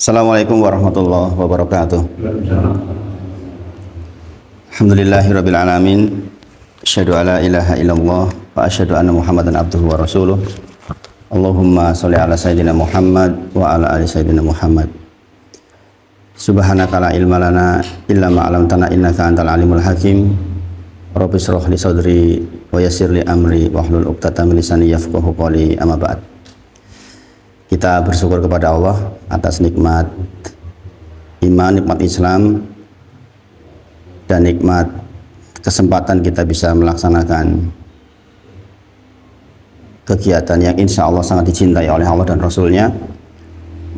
Assalamualaikum warahmatullahi wabarakatuh. Alhamdulillahirabbil alamin. Asyhadu alla ilaha illallah wa asyhadu anna Muhammadan abduhu wa rasuluh. Allahumma sholli ala sayyidina Muhammad wa ala ali sayyidina Muhammad. Subhanaka la ilma lana illa ma 'allamtana innaka antal alimul hakim. Rabbi shrah li sadri wa yassir li amri wahlul 'uqdatam min lisani yafqahu qawli. Amma ba'd. Kita bersyukur kepada Allah atas nikmat iman, nikmat Islam, dan nikmat kesempatan kita bisa melaksanakan kegiatan yang insya Allah sangat dicintai oleh Allah dan Rasulnya.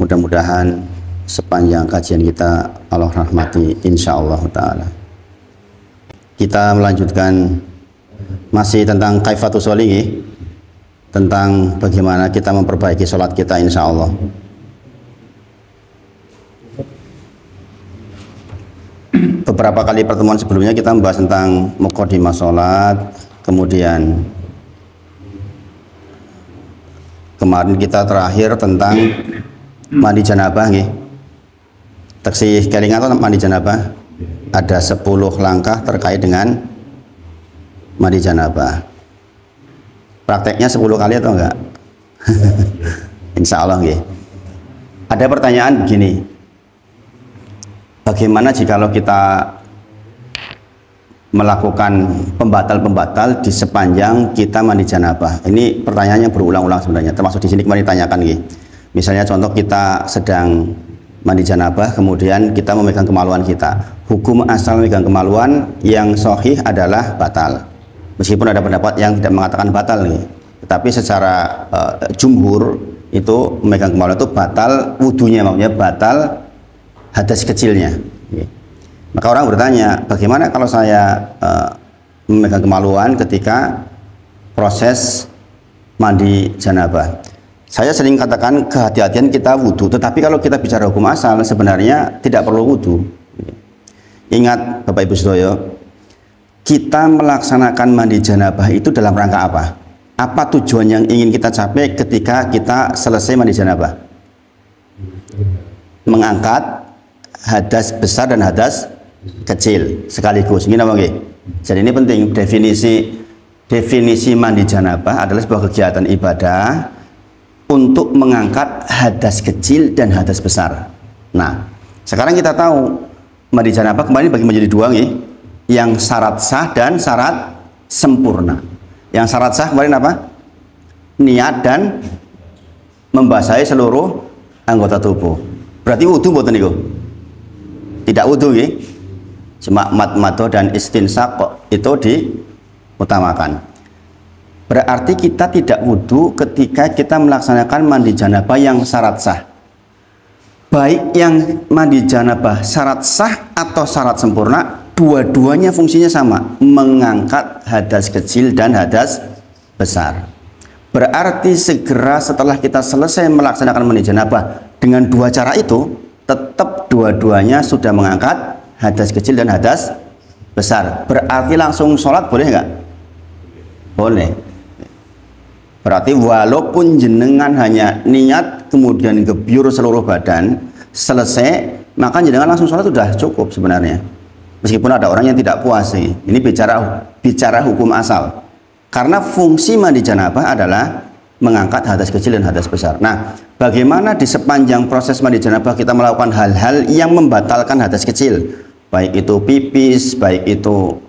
Mudah-mudahan sepanjang kajian kita Allah rahmati insya Allah ta'ala. Kita melanjutkan masih tentang kaifatus sholih, tentang bagaimana kita memperbaiki sholat kita insya Allah. Beberapa kali pertemuan sebelumnya kita membahas tentang muqaddimah sholat, kemudian kemarin kita terakhir tentang mandi janabah. Taksih kelingan atau mandi janabah, ada 10 langkah terkait dengan mandi janabah. Prakteknya 10 kali atau enggak? Insya Allah. Ada pertanyaan begini, bagaimana jikalau kita melakukan pembatal-pembatal di sepanjang kita mandi janabah? Ini pertanyaannya berulang-ulang sebenarnya, termasuk di sini kemarin ditanyakan. Misalnya contoh kita sedang mandi janabah, kemudian kita memegang kemaluan kita. Hukum asal memegang kemaluan yang sahih adalah batal. Meskipun ada pendapat yang tidak mengatakan batal tetapi secara jumhur itu memegang kemaluan itu batal wudunya, maksudnya batal hadas kecilnya. Maka orang bertanya, bagaimana kalau saya memegang kemaluan ketika proses mandi janabah? Saya sering katakan kehati-hatian kita wudhu, tetapi kalau kita bicara hukum asal sebenarnya tidak perlu wudhu. Ingat Bapak Ibu Sedoyo, kita melaksanakan mandi janabah itu dalam rangka apa? Apa tujuan yang ingin kita capai ketika kita selesai mandi janabah? Mengangkat hadas besar dan hadas kecil sekaligus. Ini apa? Jadi ini penting, definisi mandi janabah adalah sebuah kegiatan ibadah untuk mengangkat hadas kecil dan hadas besar. Nah, sekarang kita tahu mandi janabah kembali bagi menjadi dua yang syarat sah dan syarat sempurna. Yang syarat sah kemarin apa? Niat dan membasahi seluruh anggota tubuh. Berarti wudhu mboten niku? Tidak wudhu cuma mad-mado dan istinsaq itu diutamakan. Berarti kita tidak wudhu ketika kita melaksanakan mandi janabah yang syarat sah. Baik yang mandi janabah syarat sah atau syarat sempurna, dua-duanya fungsinya sama, mengangkat hadas kecil dan hadas besar. Berarti segera setelah kita selesai melaksanakan mandi janabah dengan dua cara itu, tetap dua-duanya sudah mengangkat hadas kecil dan hadas besar. Berarti langsung sholat boleh nggak? Boleh. Berarti walaupun jenengan hanya niat kemudian gebyur seluruh badan selesai, maka jenengan langsung sholat sudah cukup sebenarnya. Meskipun ada orang yang tidak puas ini bicara hukum asal. Karena fungsi mandi janabah adalah mengangkat hadas kecil dan hadas besar. Nah, bagaimana di sepanjang proses mandi janabah kita melakukan hal-hal yang membatalkan hadas kecil, baik itu pipis, baik itu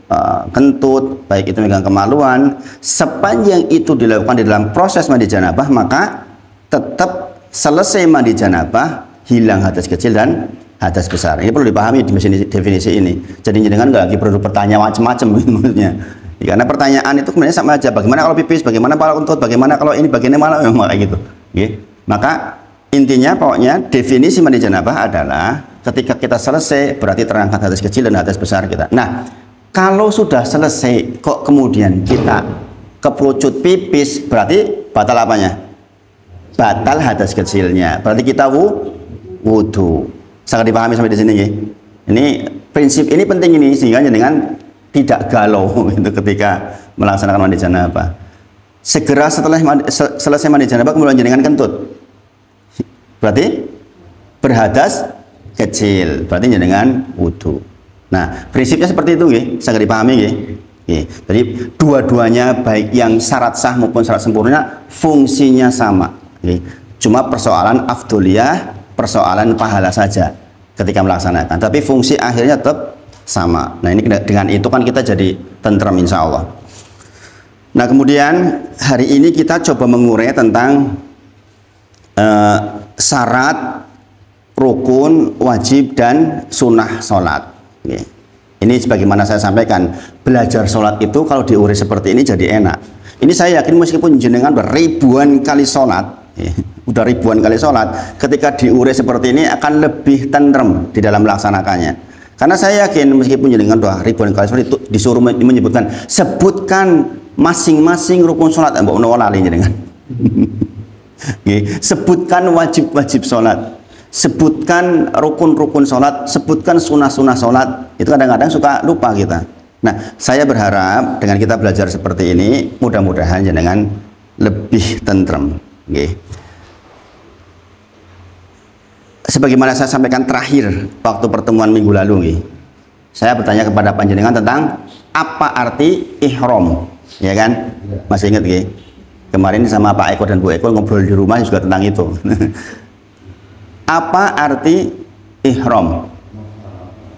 kentut, baik itu megang kemaluan, sepanjang itu dilakukan di dalam proses mandi janabah, maka tetap selesai mandi janabah hilang hadas kecil dan hadas besar. Ini perlu dipahami di definisi ini. Jadi jangan nggak lagi perlu bertanya macam-macam maksudnya. Karena pertanyaan itu kemudian sama aja. Bagaimana kalau pipis? Bagaimana kalau kentut? Bagaimana kalau ini? Bagaimana kayak gitu? Maka intinya pokoknya definisi mandi janabah adalah ketika kita selesai berarti terangkat hadas kecil dan hadas besar kita. Nah, kalau sudah selesai kok kemudian kita keperucut pipis, berarti batal apanya? Batal hadas kecilnya. Berarti kita wudhu. Sangat dipahami sampai di sini Ini prinsip ini penting ini sehingga dengan tidak galau itu ketika melaksanakan mandi janabah. Segera setelah selesai mandi janabah kemudian jenengan kentut. berarti berhadas kecil, berarti jenengan wudu. Nah, prinsipnya seperti itu nggih, saged dipahami nggih. Jadi dua-duanya baik yang syarat sah maupun syarat sempurna fungsinya sama. Cuma persoalan afdoliyah, persoalan pahala saja ketika melaksanakan. Tapi fungsi akhirnya tetap sama. Nah ini dengan itu kan kita jadi tentrem insya Allah. Nah kemudian hari ini kita coba mengurai tentang syarat, rukun, wajib, dan sunnah sholat. Ini sebagaimana saya sampaikan, belajar sholat itu kalau diurai seperti ini jadi enak. Ini saya yakin meskipun jenengan ribuan kali sholat, udah ribuan kali sholat, ketika diurai seperti ini akan lebih tentrem di dalam melaksanakannya. Karena saya yakin meskipun jenengan udah ribuan kali sholat itu disuruh menyebutkan, sebutkan masing-masing rukun sholat, mbak lali jenengan. Sebutkan wajib-wajib sholat, sebutkan rukun-rukun sholat, sebutkan sunnah-sunnah sholat. Itu kadang-kadang suka lupa kita. Nah, saya berharap dengan kita belajar seperti ini, mudah-mudahan jenengan lebih tentrem. Sebagaimana saya sampaikan terakhir waktu pertemuan minggu lalu, saya bertanya kepada panjenengan tentang apa arti ihram, ya kan? Masih ingat, kemarin sama Pak Eko dan Bu Eko ngobrol di rumah juga tentang itu. Apa arti ihram?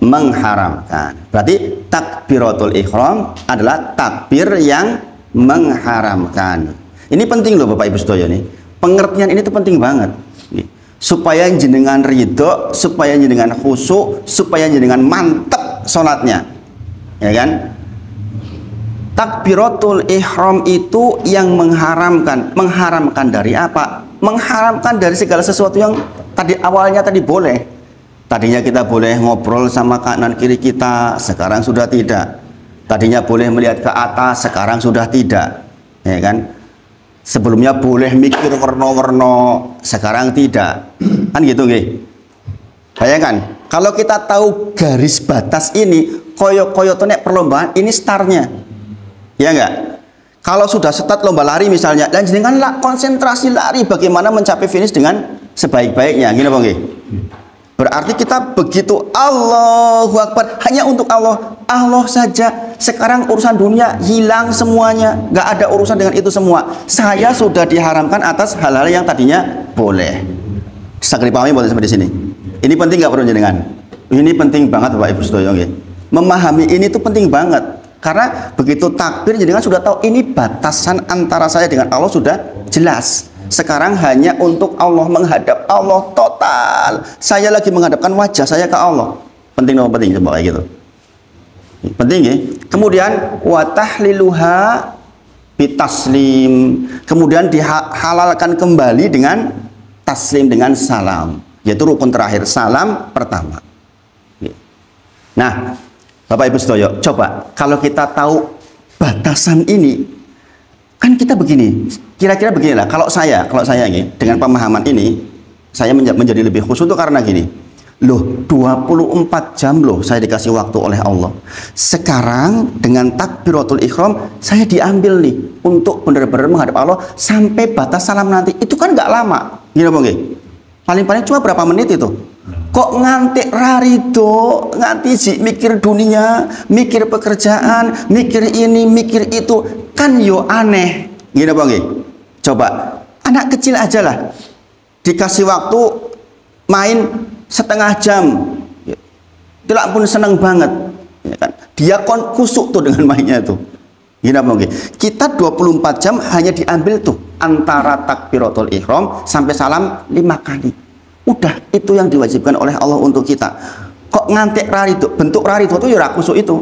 Mengharamkan. Berarti takbiratul ihram adalah takbir yang mengharamkan. Ini penting loh Bapak Ibu sedaya nih. Pengertian ini tuh penting banget. Supaya jenengan ridho, supaya jenengan khusyuk, supaya jenengan mantep sholatnya. Ya kan? Takbiratul ihram itu yang mengharamkan. Mengharamkan dari apa? Mengharamkan dari segala sesuatu yang tadi awalnya tadi boleh. Tadinya kita boleh ngobrol sama kanan kiri kita, sekarang sudah tidak. Tadinya boleh melihat ke atas, sekarang sudah tidak. Ya kan? Sebelumnya boleh mikir warna-warna, sekarang tidak. Kan gitu nggih. Bayangkan, kalau kita tahu garis batas ini, koyo-koyo nek perlombaan ini startnya. Ya enggak? Kalau sudah start lomba lari misalnya, dan jenengan konsentrasi lari bagaimana mencapai finish dengan sebaik-baiknya. Gini Bang nggih. Berarti kita begitu Allahu Akbar hanya untuk Allah, Allah saja. Sekarang urusan dunia hilang semuanya, nggak ada urusan dengan itu semua. Saya sudah diharamkan atas hal-hal yang tadinya boleh. Saged dipahami boleh sampai di sini. Ini penting nggak perlu jenengan? Ini penting banget Bapak Ibu sedaya nggih. Memahami ini tuh penting banget. Karena begitu takbir jenengan sudah tahu ini batasan antara saya dengan Allah sudah jelas. Sekarang hanya untuk Allah, menghadap Allah total. Saya lagi menghadapkan wajah saya ke Allah. Penting dong, penting coba kayak gitu. Penting ya. Kemudian wa tahliluha bitaslim. Kemudian dihalalkan kembali dengan taslim, dengan salam. Yaitu rukun terakhir, salam pertama. Nah, Bapak Ibu sedaya, coba kalau kita tahu batasan ini, kan kita begini, kira-kira beginilah. Kalau saya ini dengan pemahaman ini, saya menjadi lebih khusyuk itu karena gini. Loh, 24 jam loh saya dikasih waktu oleh Allah. Sekarang dengan takbiratul ihram saya diambil nih untuk benar-benar menghadap Allah sampai batas salam nanti. Itu kan nggak lama. Gini Bang nggih. Paling-paling cuma berapa menit itu. Kok ngantik rarido, nganti sih mikir dunia, mikir pekerjaan, mikir ini, mikir itu. Kan yo aneh, gini Bang. Coba anak kecil aja lah dikasih waktu main setengah jam, tidak pun seneng banget, ya kan? Dia kusuk tuh dengan mainnya itu. Gini Bang. Kita 24 jam hanya diambil tuh antara takbiratul ihram sampai salam 5 kali. Udah itu yang diwajibkan oleh Allah untuk kita. Kok ngantek rarido, bentuk rarido itu ya kusuk itu.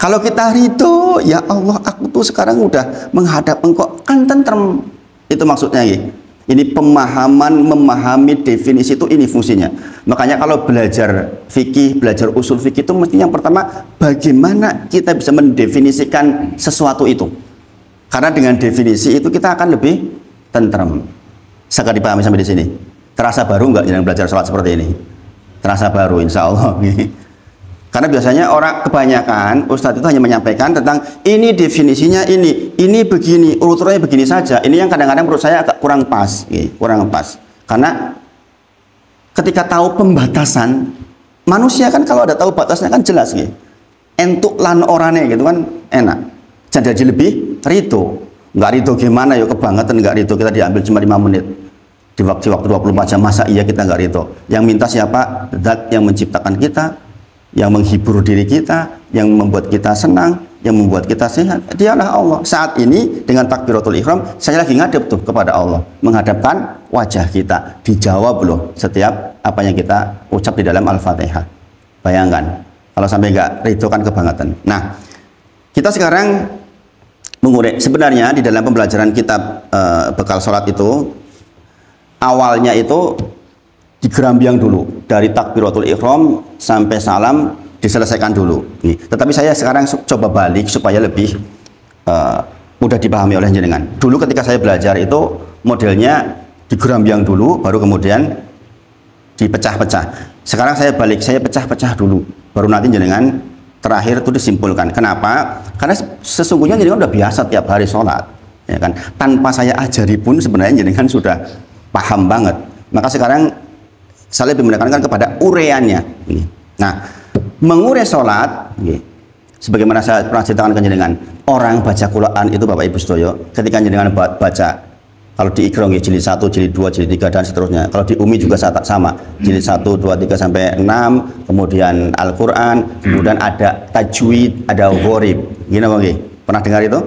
Kalau kita ridho, ya Allah aku tuh sekarang udah menghadap engkau, kan tentrem. Itu maksudnya ya. Ini pemahaman, memahami definisi itu, ini fungsinya. Makanya kalau belajar fikih, belajar usul fikih itu mesti yang pertama bagaimana kita bisa mendefinisikan sesuatu itu. Karena dengan definisi itu kita akan lebih tentrem. Sekali dipahami sampai di sini. Terasa baru nggak jangan belajar sholat seperti ini? Terasa baru insya Allah. Karena biasanya orang kebanyakan Ustadz itu hanya menyampaikan tentang ini definisinya ini begini, urutannya begini saja. Ini yang kadang-kadang menurut saya agak kurang pas, kurang pas. Karena ketika tahu pembatasan, manusia kan kalau ada tahu batasnya kan jelas gitu. Entuk lan orane gitu kan enak. Jadi lebih rito. Nggak rito gimana ya, kebangetan nggak rito, kita diambil cuma 5 menit. Di waktu 24 jam, masa iya kita nggak rito? Yang minta siapa? Zat yang menciptakan kita, yang menghibur diri kita, yang membuat kita senang, yang membuat kita sehat. Dialah Allah. Saat ini dengan takbiratul ihram, saya lagi ngadep tuh kepada Allah, menghadapkan wajah kita. Dijawab loh setiap apa yang kita ucap di dalam Al-Fatihah. Bayangkan, kalau sampai nggak rito kan kebangetan. Nah, kita sekarang mengurai. Sebenarnya di dalam pembelajaran kitab bekal sholat itu, awalnya itu digerambiang dulu dari takbiratul ihram sampai salam diselesaikan dulu. Tetapi saya sekarang coba balik supaya lebih mudah dipahami oleh jenengan. Dulu ketika saya belajar itu modelnya digerambiang dulu, baru kemudian dipecah-pecah. Sekarang saya balik, saya pecah-pecah dulu, baru nanti jenengan terakhir itu disimpulkan. Kenapa? Karena sesungguhnya jenengan udah biasa tiap hari sholat, ya kan? Tanpa saya ajari pun sebenarnya jenengan sudah paham banget. Maka sekarang saya lebih menekankan kepada ureannya. Nah, mengurai sholat, sebagaimana saya pernah ceritakan ke jenengan, orang baca Quran itu Bapak Ibu Sedoyo, ketika jenengan baca, kalau di Iqra jilid 1, jilid 2, jilid 3 dan seterusnya. Kalau di Umi juga sama, jilid 1, 2, 3 sampai 6, kemudian Al-Quran, kemudian ada tajwid, ada gharib. Gini Bang, pernah dengar itu?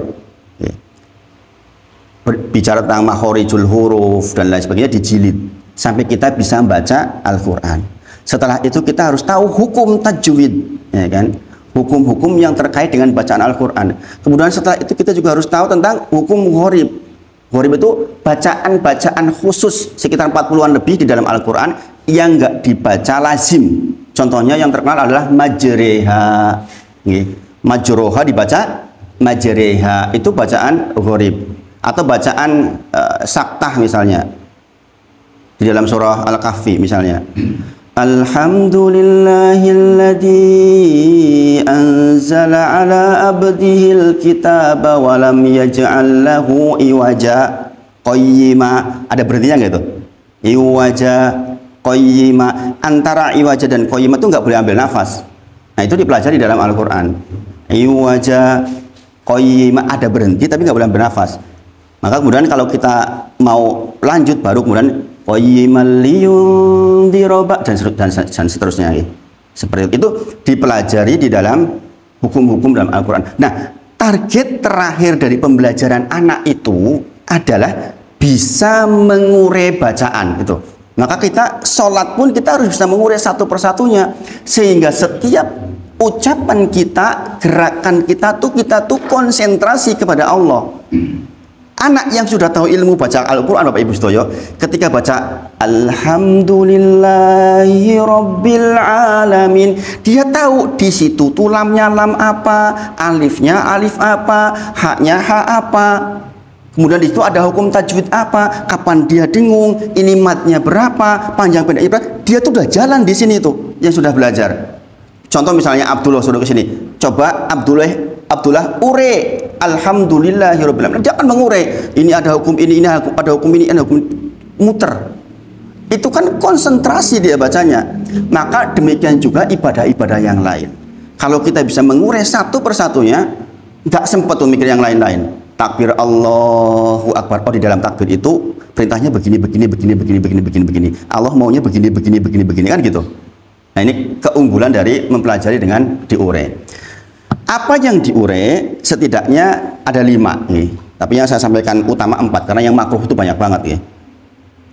Bicara tentang makhorijul huruf dan lain sebagainya di jilid, sampai kita bisa membaca Al-Quran. Setelah itu kita harus tahu hukum tajwid, ya kan? Hukum-hukum yang terkait dengan bacaan Al-Quran. Kemudian setelah itu kita juga harus tahu tentang hukum gharib. Gharib itu bacaan-bacaan khusus sekitar 40-an lebih di dalam Al-Quran yang nggak dibaca lazim. Contohnya yang terkenal adalah majreha. Majroha dibaca majreha, itu bacaan gharib. Atau bacaan saktah misalnya di dalam surah Al-Kahfi misalnya, Alhamdulillahilladzi anzala ala abdihil kitaba wa lam yaj'al lahu iwaja qayyima. Ada berhentinya nggak itu? Iwaja qayyima. Antara iwaja dan qayyima itu nggak boleh ambil nafas. Nah, itu dipelajari dalam Al-Quran. Iwaja qayyima, ada berhenti tapi nggak boleh ambil nafas. Maka kemudian kalau kita mau lanjut baru kemudian qayyimal liyundiroba dan seterusnya. Seperti itu dipelajari di dalam hukum-hukum dalam Al-Quran. Nah, target terakhir dari pembelajaran anak itu adalah bisa mengurai bacaan itu. Maka kita sholat pun kita harus bisa mengurai satu persatunya, sehingga setiap ucapan kita, gerakan kita tuh konsentrasi kepada Allah. Anak yang sudah tahu ilmu baca Al-Quran Bapak Ibu Sedoyo, ketika baca Alhamdulillahi Rabbil Alamin, dia tahu di situ tuh lamnya lam apa, alifnya alif apa, haknya hak apa. Kemudian di situ ada hukum tajwid apa, kapan dia dengung, ini matnya berapa, panjang pendek berapa. Dia tuh udah jalan di sini tuh yang sudah belajar. Contoh misalnya Abdullah sudah ke sini. Coba Abdullah ure Alhamdulillahirabbil alamin. Dia akan mengurai. Ini ada hukum ini ada hukum ini, ada hukum muter. Itu kan konsentrasi dia bacanya. Maka demikian juga ibadah-ibadah yang lain. Kalau kita bisa mengurai satu persatunya, nggak sempat tuh mikir yang lain-lain. Takbir Allahu Akbar. Oh, di dalam takbir itu perintahnya begini. Allah maunya begini kan gitu. Nah, ini keunggulan dari mempelajari dengan diure. Apa yang diure setidaknya ada 5 nih. Tapi yang saya sampaikan utama 4 karena yang makruh itu banyak banget ya.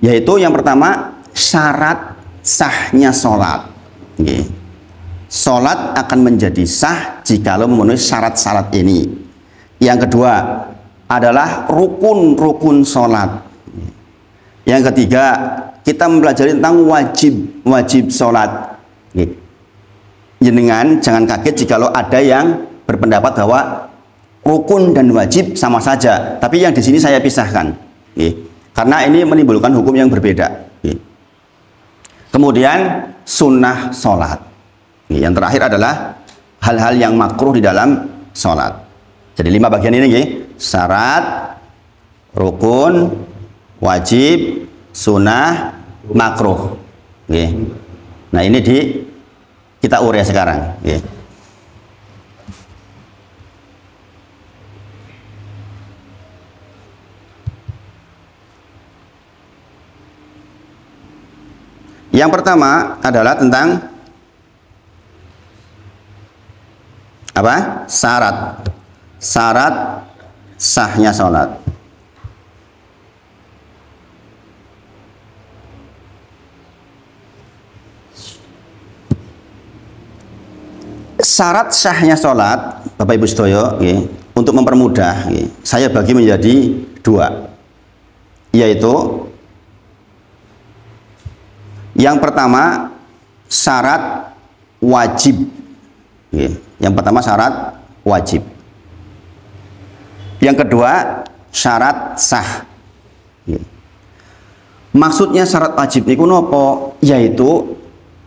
Yaitu yang pertama syarat sahnya sholat. Sholat akan menjadi sah jikalau memenuhi syarat-syarat ini. Yang kedua adalah rukun-rukun sholat. Yang ketiga kita mempelajari tentang wajib sholat. Jenengan jangan kaget jikalau ada yang berpendapat bahwa rukun dan wajib sama saja, tapi yang di sini saya pisahkan, karena ini menimbulkan hukum yang berbeda. Kemudian sunnah sholat. Yang terakhir adalah hal-hal yang makruh di dalam sholat. Jadi 5 bagian ini, syarat, rukun, wajib, sunnah, makruh. Nggih. Nah, ini kita urai sekarang, nggih. Yang pertama adalah tentang apa? Syarat sahnya sholat. Syarat sahnya sholat, Bapak Ibu sedaya, untuk mempermudah, saya bagi menjadi dua, yaitu yang pertama syarat wajib. Yang pertama syarat wajib. Yang kedua syarat sah. Maksudnya syarat wajib niku napa? Yaitu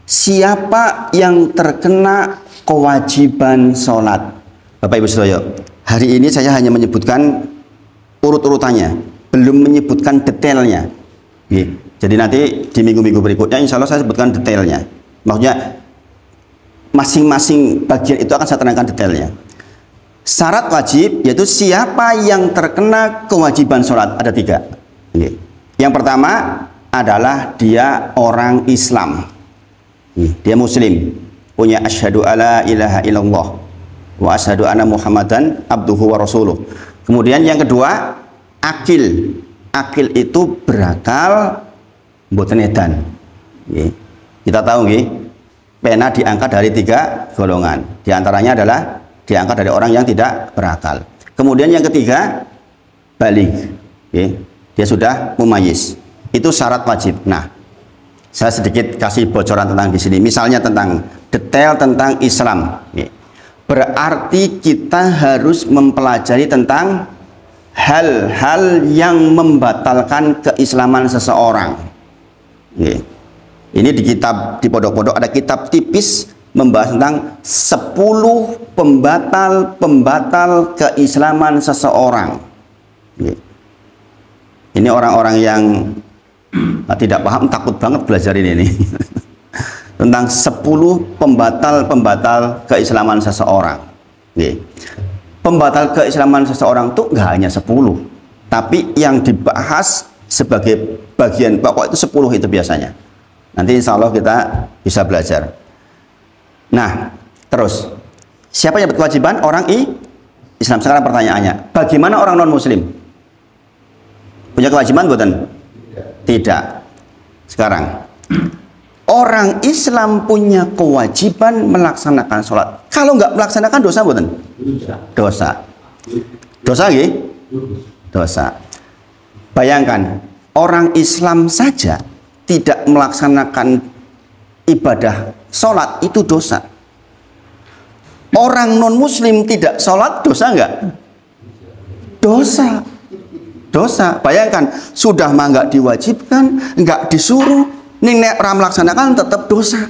siapa yang terkena kewajiban sholat. Bapak Ibu sedaya, hari ini saya hanya menyebutkan urut-urutannya, belum menyebutkan detailnya. Jadi nanti di minggu-minggu berikutnya insya Allah saya sebutkan detailnya. Maksudnya masing-masing bagian itu akan saya terangkan detailnya. Syarat wajib yaitu siapa yang terkena kewajiban sholat, ada tiga. Yang pertama adalah dia orang Islam, dia muslim, punya asyhadu alla ilaha illallah wa asyhadu anna muhammadan abduhu wa rasuluh. Kemudian yang kedua akil. Akil itu berakal, mboten edan. Kita tahu nggih, pena diangkat dari tiga golongan. Di antaranya adalah diangkat dari orang yang tidak berakal. Kemudian yang ketiga baligh. Dia sudah mumayyiz. Itu syarat wajib. Nah, saya sedikit kasih bocoran tentang di sini. Misalnya tentang detail tentang Islam. Berarti kita harus mempelajari tentang hal-hal yang membatalkan keislaman seseorang. Ini di kitab, di pondok-pondok ada kitab tipis membahas tentang 10 pembatal keislaman seseorang. Ini orang-orang yang tidak paham takut banget belajar ini. Tentang 10 pembatal keislaman seseorang. Pembatal keislaman seseorang itu nggak hanya 10, tapi yang dibahas sebagai bagian pokok itu 10 itu biasanya. Nanti insya Allah kita bisa belajar. Nah, terus siapa yang berkewajiban? Orang Islam. Sekarang pertanyaannya, bagaimana orang non muslim? Punya kewajiban bukan? Tidak. Sekarang orang Islam punya kewajiban melaksanakan sholat. Kalau nggak melaksanakan dosa bukan? Dosa. Dosa nggih? Dosa. Bayangkan orang Islam saja tidak melaksanakan ibadah sholat itu dosa. Orang non muslim tidak sholat dosa nggak? Dosa. Dosa. Bayangkan sudah mah nggak diwajibkan, nggak disuruh, nek ora melaksanakan tetap dosa.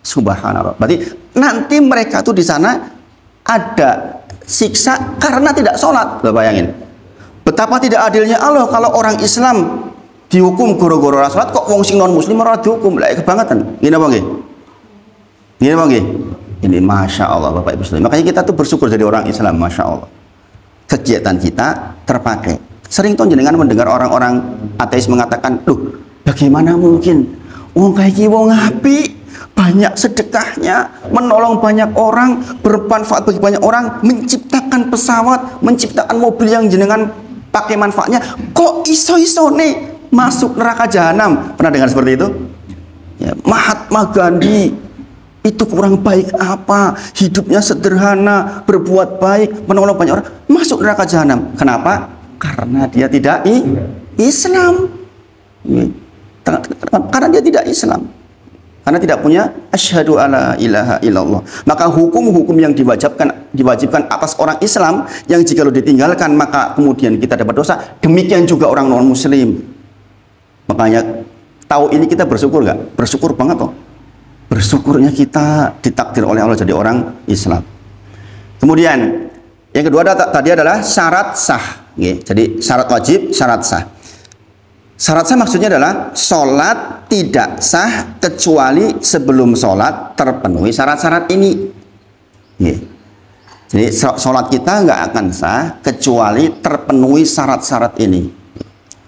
Subhanallah. Berarti nanti mereka tuh di sana ada siksa karena tidak sholat. Bayangin. Betapa tidak adilnya Allah kalau orang Islam dihukum goro-goro ora sholat, kok wong sing non muslim ora dihukum. Lah kebangetan. Gini apa nggih? Gini apa nggih? Ini masya Allah Bapak Ibu sekalian. Makanya kita tuh bersyukur jadi orang Islam, masya Allah. Kegiatan kita terpakai. Sering tuh jenengan mendengar orang-orang ateis mengatakan, "Loh, bagaimana mungkin wong kayak wong apik, banyak sedekahnya, menolong banyak orang, bermanfaat bagi banyak orang, menciptakan pesawat, menciptakan mobil yang jenengan pakai manfaatnya, kok iso-iso nih masuk neraka jahanam?" Pernah dengar seperti itu? Ya, Mahatma Gandhi itu kurang baik apa? Hidupnya sederhana, berbuat baik, menolong banyak orang, masuk neraka jahanam. Kenapa? Karena dia tidak Islam. Karena dia tidak Islam. Karena tidak punya asyhadu alla ilaha illallah. Maka hukum-hukum yang diwajibkan atas orang Islam yang jika ditinggalkan maka kemudian kita dapat dosa, demikian juga orang non muslim. Makanya tahu ini kita bersyukur nggak? Bersyukur banget toh. Bersyukurnya kita ditakdir oleh Allah jadi orang Islam. Kemudian yang kedua tadi adalah syarat sah. Jadi syarat wajib, syarat sah. Syarat sah maksudnya adalah sholat tidak sah kecuali sebelum sholat terpenuhi syarat-syarat ini. Jadi sholat kita nggak akan sah kecuali terpenuhi syarat-syarat ini.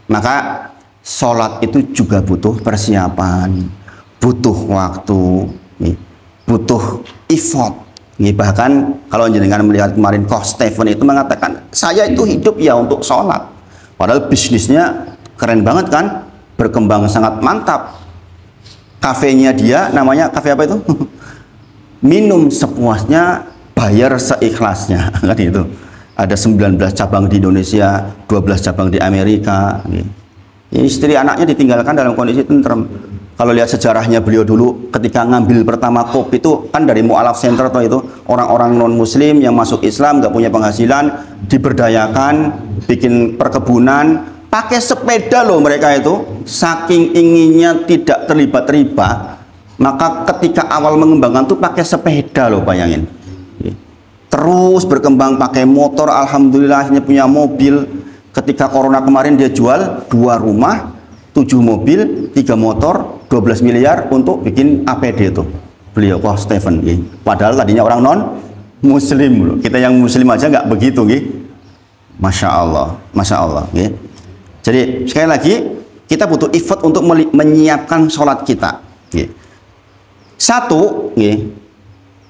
Maka sholat itu juga butuh persiapan, butuh waktu, butuh effort. Bahkan kalau jenengan melihat kemarin Coach Stephen itu mengatakan, saya itu hidup ya untuk sholat. Padahal bisnisnya keren banget kan, berkembang sangat mantap. Kafenya dia namanya kafe apa itu? Minum sepuasnya, bayar seikhlasnya kan itu. Ada 19 cabang di Indonesia, 12 cabang di Amerika. Istri anaknya ditinggalkan dalam kondisi tentrem. Kalau lihat sejarahnya beliau dulu ketika ngambil pertama kopi itu kan dari Mu'alaf Center atau itu orang-orang non muslim yang masuk Islam, nggak punya penghasilan, diberdayakan, bikin perkebunan, pakai sepeda loh mereka itu, saking inginnya tidak terlibat riba, maka ketika awal mengembangkan tuh pakai sepeda loh, bayangin. Terus berkembang pakai motor, alhamdulillah akhirnya punya mobil. Ketika corona kemarin dia jual 2 rumah, 7 mobil, 3 motor, 12 miliar untuk bikin APD itu. Beliau Coach Stephen. Padahal tadinya orang non muslim. Kita yang muslim aja nggak begitu. Masya Allah, Masya Allah. Jadi sekali lagi kita butuh effort untuk menyiapkan sholat kita. Satu,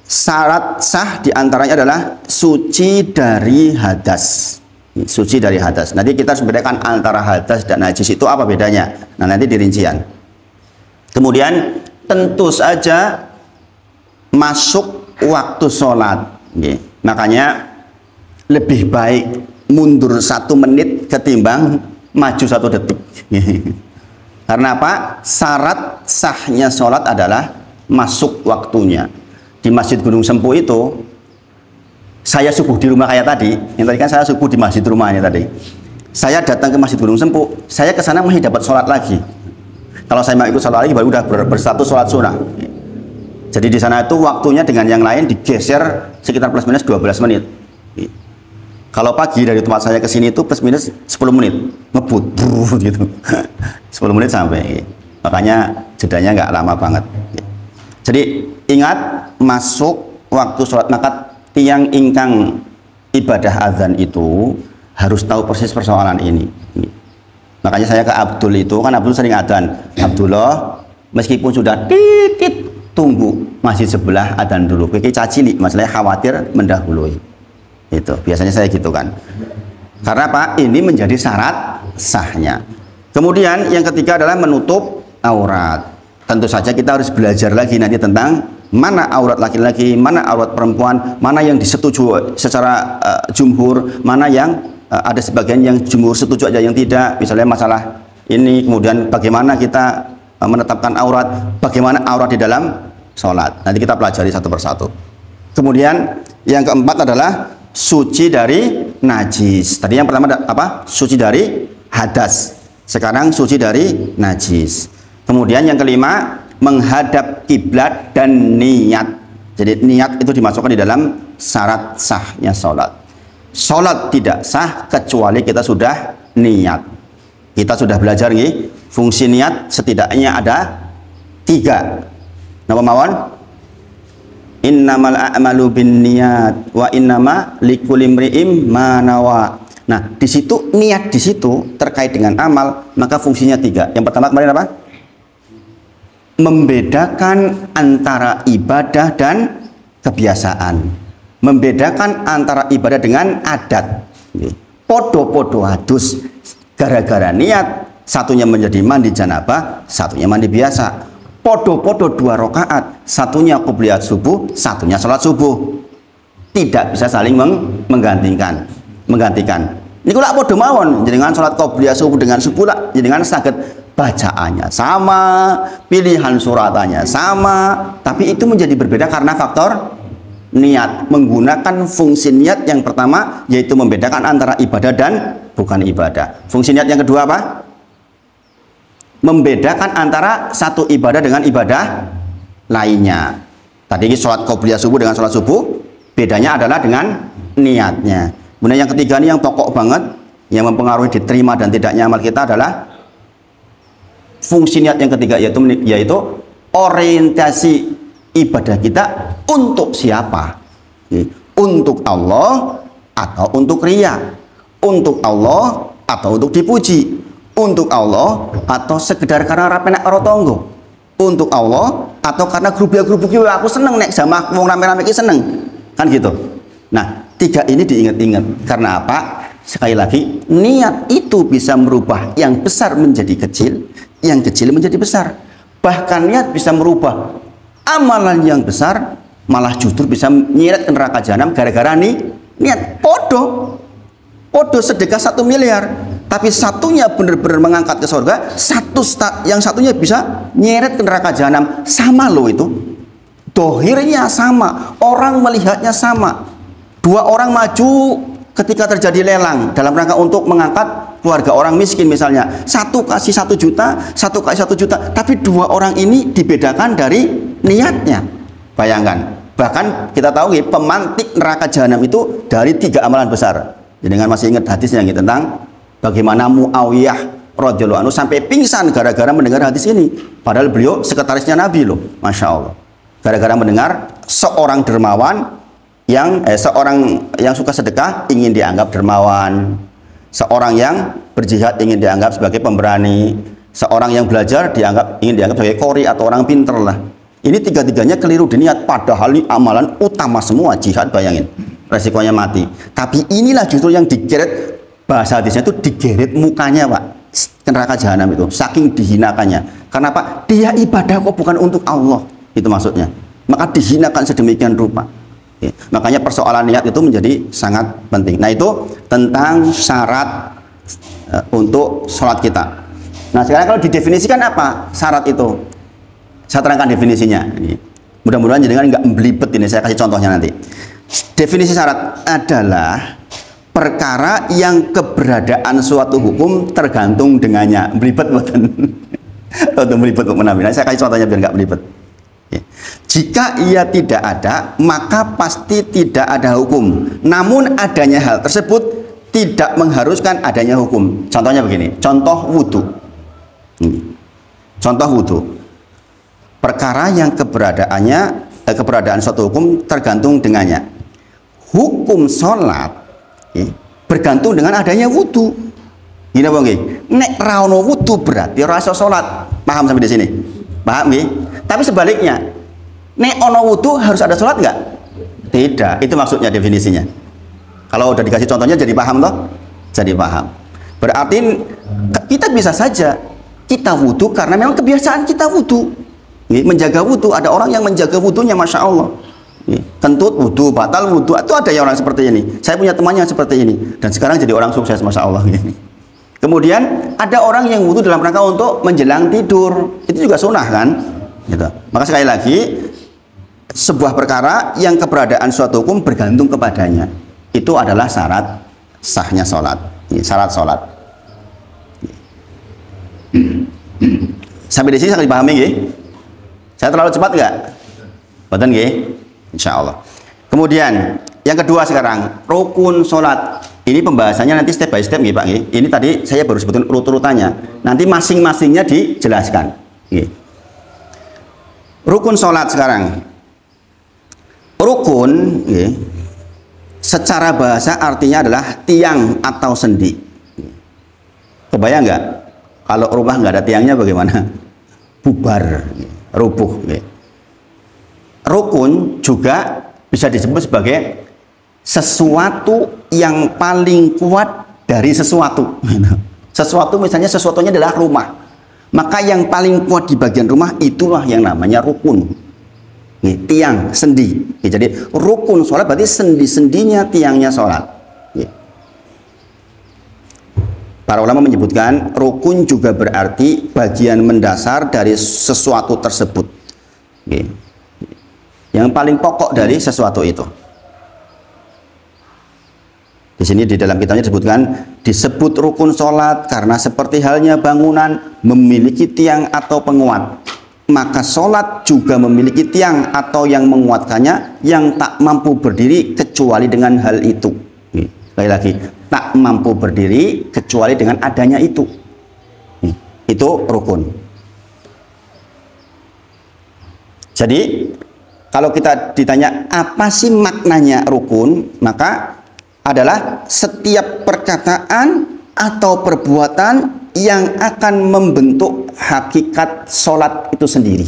syarat sah diantaranya adalah suci dari hadas. Suci dari hadas. Nanti kita harus bedakan antara hadas dan najis itu apa bedanya. Nah nanti di rincian. Kemudian tentu saja masuk waktu sholat. Makanya lebih baik mundur 1 menit ketimbang maju 1 detik. Karena apa? Syarat sahnya sholat adalah masuk waktunya. Di Masjid Gunung Sempu itu, saya subuh di rumah kayak tadi. Yang tadi kan saya subuh di masjid rumahnya tadi. Saya datang ke Masjid Gunung Sempu, saya ke sana masih dapat sholat lagi. Kalau saya mau ikut sholat lagi baru udah berstatus sholat sunnah. Jadi di sana itu waktunya dengan yang lain digeser sekitar plus minus 12 menit. Kalau pagi dari tempat saya ke sini itu plus minus 10 menit, ngebut gitu. 10 menit sampai. Makanya jedanya nggak lama banget. Jadi ingat masuk waktu sholat, maka tiang ingkang ibadah azan itu harus tahu persis persoalan ini. Makanya saya ke Abdul itu, kan Abdul sering adzan. Abdullah, meskipun sudah titit, tunggu masjid sebelah adzan dulu. Pikir cacili, masalahnya khawatir mendahului. Itu biasanya saya gitu kan. Karena apa? Ini menjadi syarat sahnya. Kemudian yang ketiga adalah menutup aurat. Tentu saja kita harus belajar lagi nanti tentang mana aurat laki-laki, mana aurat perempuan, mana yang disetujui secara jumhur, mana yang ada sebagian yang jumhur setuju aja yang tidak. Misalnya masalah ini, kemudian bagaimana kita menetapkan aurat, bagaimana aurat di dalam sholat. Nanti kita pelajari satu persatu. Kemudian yang keempat adalah suci dari najis. Tadi yang pertama apa? Suci dari hadas. Sekarang suci dari najis. Kemudian yang kelima, menghadap kiblat dan niat. Jadi niat itu dimasukkan di dalam syarat sahnya sholat. Sholat tidak sah kecuali kita sudah niat. Kita sudah belajar nih, fungsi niat setidaknya ada 3. Napa mawon? Innamal a'malu binniyat wa innama likulli imri'im ma nawa. Nah, di situ niat di situ terkait dengan amal, maka fungsinya 3. Yang pertama kemarin apa? Membedakan antara ibadah dan kebiasaan, membedakan antara ibadah dengan adat. Podo-podo adus, gara-gara niat, satunya menjadi mandi janabah, satunya mandi biasa. Podo-podo 2 rakaat, satunya qobliyat subuh, satunya sholat subuh. Tidak bisa saling menggantikan. Ini kula podo mawon, jenengan sholat qobliyat subuh dengan subuh lah, jenengan saged bacaannya sama, pilihan suratannya sama, tapi itu menjadi berbeda karena faktor niat. Menggunakan fungsi niat yang pertama, yaitu membedakan antara ibadah dan bukan ibadah. Fungsi niat yang kedua apa? Membedakan antara satu ibadah dengan ibadah lainnya. Tadi sholat qobliyah subuh dengan sholat subuh, bedanya adalah dengan niatnya. Kemudian yang ketiga ini yang pokok banget, yang mempengaruhi diterima dan tidaknya amal kita adalah Fungsi niat yang ketiga yaitu orientasi ibadah kita untuk siapa? Untuk Allah atau untuk riya? Untuk Allah atau untuk dipuji? Untuk Allah atau sekedar karena rapenak karo tonggo? Untuk Allah atau karena grup-grup aku seneng nek sama wong rame-rame iki seneng. Kan gitu. Nah, tiga ini diingat-ingat. Karena apa? Sekali lagi, niat itu bisa merubah yang besar menjadi kecil, yang kecil menjadi besar. Bahkan niat bisa merubah amalan yang besar, malah justru bisa nyeret ke neraka jahanam gara-gara niat. Podo sedekah 1 miliar, tapi satunya benar-benar mengangkat ke surga, yang satunya bisa nyeret ke neraka jahanam. Sama loh itu. Dohirnya sama, orang melihatnya sama. Dua orang maju ketika terjadi lelang dalam rangka untuk mengangkat keluarga orang miskin misalnya, satu kasih 1 juta, satu kasih 1 juta, tapi dua orang ini dibedakan dari niatnya. Bayangkan, bahkan kita tahu pemantik neraka jahanam itu dari 3 amalan besar. Jadi dengan masih ingat hadisnya tentang bagaimana Muawiyah radhiyallahu anhu sampai pingsan gara-gara mendengar hadis ini, padahal beliau sekretarisnya Nabi loh, masya Allah. Gara-gara mendengar seorang dermawan seorang yang suka sedekah ingin dianggap dermawan, seorang yang berjihad ingin dianggap sebagai pemberani, seorang yang belajar ingin dianggap sebagai qori atau orang pinter lah. Ini tiga-tiganya keliru di niat, padahal ini amalan utama semua. Jihad, bayangin resikonya mati, tapi inilah justru yang digeret, bahasa hadisnya itu digeret mukanya Pak, neraka jahanam itu, saking dihinakannya. Kenapa? Dia ibadah kok bukan untuk Allah, itu maksudnya, maka dihinakan sedemikian rupa. Makanya persoalan niat itu menjadi sangat penting. Nah, itu tentang syarat untuk sholat kita. Nah, sekarang kalau didefinisikan apa syarat itu? Saya terangkan definisinya. Mudah-mudahan jangan nggak belibet ini, saya kasih contohnya nanti. Definisi syarat adalah perkara yang keberadaan suatu hukum tergantung dengannya. Belibet bukan? Untuk belibet menambil. Saya kasih contohnya biar nggak belibet. Jika ia tidak ada, maka pasti tidak ada hukum. Namun adanya hal tersebut tidak mengharuskan adanya hukum. Contohnya begini, contoh wudhu. Contoh wudhu. Perkara yang keberadaan suatu hukum tergantung dengannya. Hukum sholat bergantung dengan adanya wudhu. Gini apa nggih? Nek ra ono wudhu berarti ora iso sholat. Paham sampai di sini? Paham nggih? Tapi sebaliknya, nek ono wudhu harus ada sholat nggak? Tidak, itu maksudnya definisinya. Kalau udah dikasih contohnya jadi paham toh? Jadi paham. Berarti kita bisa saja kita wudhu karena memang kebiasaan kita wudhu. Menjaga wudhu, ada orang yang menjaga wudhunya, masya Allah. Kentut wudhu, batal wudhu, itu ada yang orang seperti ini. Saya punya temannya seperti ini, dan sekarang jadi orang sukses, masya Allah. Kemudian ada orang yang wudhu dalam rangka untuk menjelang tidur, itu juga sunnah kan? Gitu. Maka sekali lagi, sebuah perkara yang keberadaan suatu hukum bergantung kepadanya, itu adalah syarat sahnya sholat. Syarat sholat. Sampai di sini saya dipahami nggih? Saya terlalu cepat nggak? Betul nggih? Insya Allah. Kemudian yang kedua sekarang, rukun sholat. Ini pembahasannya nanti step by step nggih Pak nggih. Ini tadi saya baru sebutin urut-urutannya. Nanti masing-masingnya dijelaskan. Nggih. Rukun sholat sekarang. Rukun secara bahasa artinya adalah tiang atau sendi. Kebayang nggak? Kalau rumah nggak ada tiangnya bagaimana? Bubar, rubuh. Rukun juga bisa disebut sebagai sesuatu yang paling kuat dari sesuatu. Sesuatu misalnya sesuatunya adalah rumah. Maka yang paling kuat di bagian rumah itulah yang namanya rukun. Tiang, sendi. Jadi rukun sholat berarti sendi-sendinya tiangnya sholat. Para ulama menyebutkan rukun juga berarti bagian mendasar dari sesuatu tersebut. Yang paling pokok dari sesuatu itu. Di sini di dalam kitabnya disebut rukun sholat karena seperti halnya bangunan memiliki tiang atau penguat, maka sholat juga memiliki tiang atau yang menguatkannya yang tak mampu berdiri kecuali dengan hal itu. Sekali lagi, tak mampu berdiri kecuali dengan adanya itu. Itu rukun. Jadi kalau kita ditanya apa sih maknanya rukun, maka adalah setiap perkataan atau perbuatan yang akan membentuk hakikat sholat itu sendiri.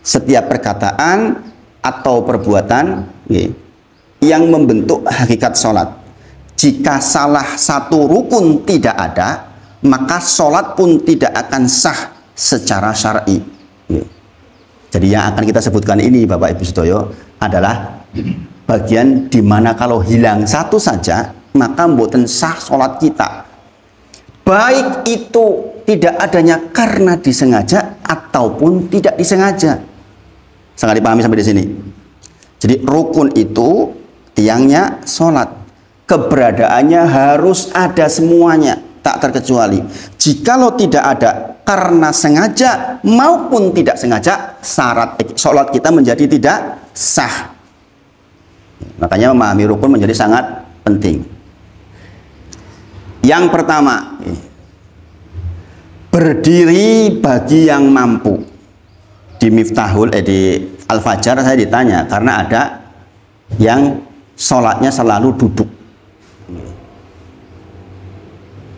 Setiap perkataan atau perbuatan yang membentuk hakikat sholat. Jika salah satu rukun tidak ada, maka sholat pun tidak akan sah secara syar'i. Jadi yang akan kita sebutkan ini Bapak Ibu Sedoyo adalah bagian dimana kalau hilang satu saja maka mboten sah sholat kita, baik itu tidak adanya karena disengaja ataupun tidak disengaja. Sangat dipahami sampai di sini. Jadi rukun itu tiangnya sholat, keberadaannya harus ada semuanya tak terkecuali. Jikalau tidak ada karena sengaja maupun tidak sengaja, syarat sholat kita menjadi tidak sah. Makanya memahami rukun menjadi sangat penting. Yang pertama, berdiri bagi yang mampu. Di Miftahul di Al-Fajar saya ditanya karena ada yang sholatnya selalu duduk.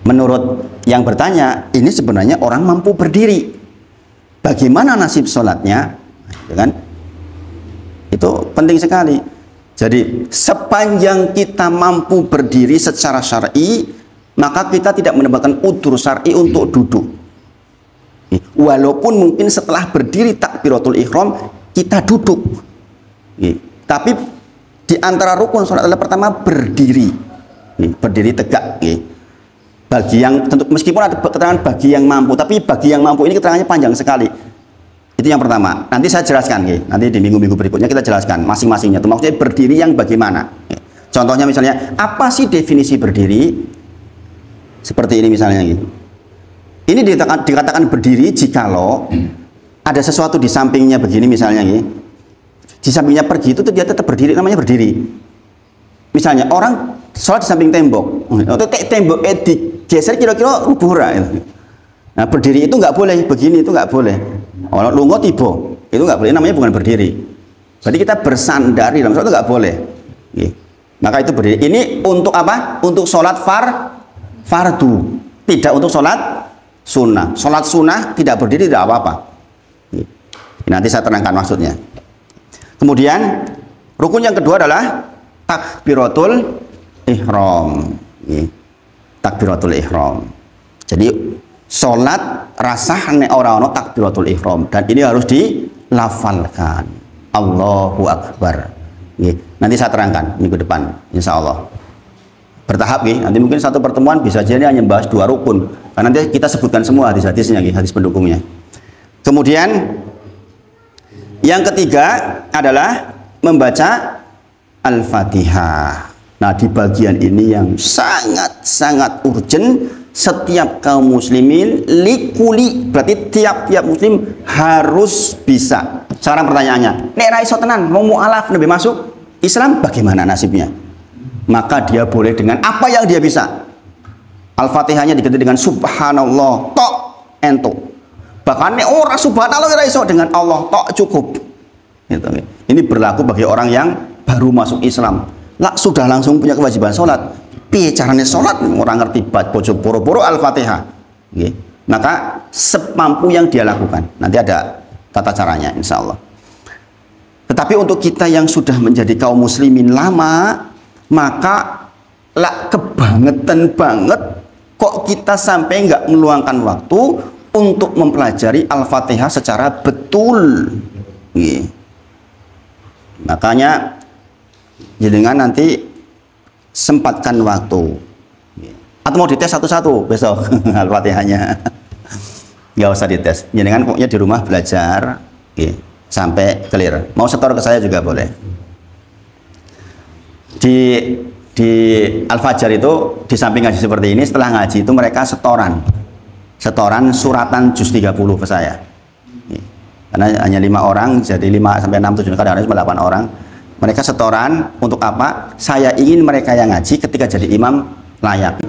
Menurut yang bertanya, ini sebenarnya orang mampu berdiri. Bagaimana nasib sholatnya? Kan? Itu penting sekali. Jadi sepanjang kita mampu berdiri secara syar'i, maka kita tidak mendapatkan udzur syar'i untuk duduk. Walaupun mungkin setelah berdiri takbiratul ihram kita duduk. Tapi di antara rukun sholat adalah pertama berdiri. Berdiri tegak. Bagi yang tentu meskipun ada keterangan bagi yang mampu, tapi bagi yang mampu ini keterangannya panjang sekali. Itu yang pertama. Nanti saya jelaskan, nanti di minggu-minggu berikutnya kita jelaskan masing-masingnya. Itu maksudnya berdiri yang bagaimana. Contohnya misalnya, apa sih definisi berdiri? Seperti ini misalnya. Ini dikatakan berdiri jikalau ada sesuatu di sampingnya begini misalnya. Di sampingnya pergi itu dia tetap berdiri, namanya berdiri. Misalnya orang sholat di samping tembok, tembok digeser kira-kira rubuh. Nah berdiri itu nggak boleh, begini itu nggak boleh. Orang lungo tibo itu nggak boleh, namanya bukan berdiri. Berarti kita bersandar dalam sholat itu nggak boleh. Maka itu berdiri. Ini untuk apa? Untuk sholat fardu, tidak untuk sholat sunnah. Sholat sunnah tidak berdiri tidak apa-apa. Nanti saya terangkan maksudnya. Kemudian rukun yang kedua adalah takbiratul ihram. Takbiratul ihram. Jadi sholat rasah nek ora ono takbiratul ihram, dan ini harus dilafalkan. Allahu Akbar. Nanti saya terangkan minggu depan insya Allah. Bertahap nanti mungkin satu pertemuan bisa jadi hanya membahas dua rukun. Karena nanti kita sebutkan semua hadis-hadisnya, hadis pendukungnya. Kemudian yang ketiga adalah membaca Al-Fatihah. Nah di bagian ini yang sangat-sangat urgent, setiap kaum muslimin likuli, berarti tiap-tiap muslim harus bisa. Sekarang pertanyaannya, nek ra iso tenan mau mu'alaf lebih masuk Islam, bagaimana nasibnya? Maka dia boleh dengan apa yang dia bisa. Al-Fatihahnya diganti dengan subhanallah tok ento. Bahkan nek ora subhanallah ora iso, dengan Allah tok cukup. Gitu. Ini berlaku bagi orang yang baru masuk Islam. Lah sudah langsung punya kewajiban sholat. Piye carane sholat? Orang ngerti baca boro-boro Al-Fatihah. Maka semampu yang dia lakukan. Nanti ada tata caranya insya Allah. Tetapi untuk kita yang sudah menjadi kaum muslimin lama, maka lah kebangetan banget kok kita sampai nggak meluangkan waktu untuk mempelajari Al-Fatihah secara betul. Makanya jenengan nanti sempatkan waktu, atau mau dites satu-satu besok Al-Fatihahnya. Nggak usah dites, jenengan pokoknya di rumah belajar sampai clear. Mau setor ke saya juga boleh. Di Al-Fajar itu di samping ngaji seperti ini, setelah ngaji itu mereka setoran suratan juz 30 ke saya. Karena hanya 5 orang, jadi 5 sampai 6 7 kadang-kadang cuma 8 orang. Mereka setoran untuk apa? Saya ingin mereka yang ngaji ketika jadi imam layak.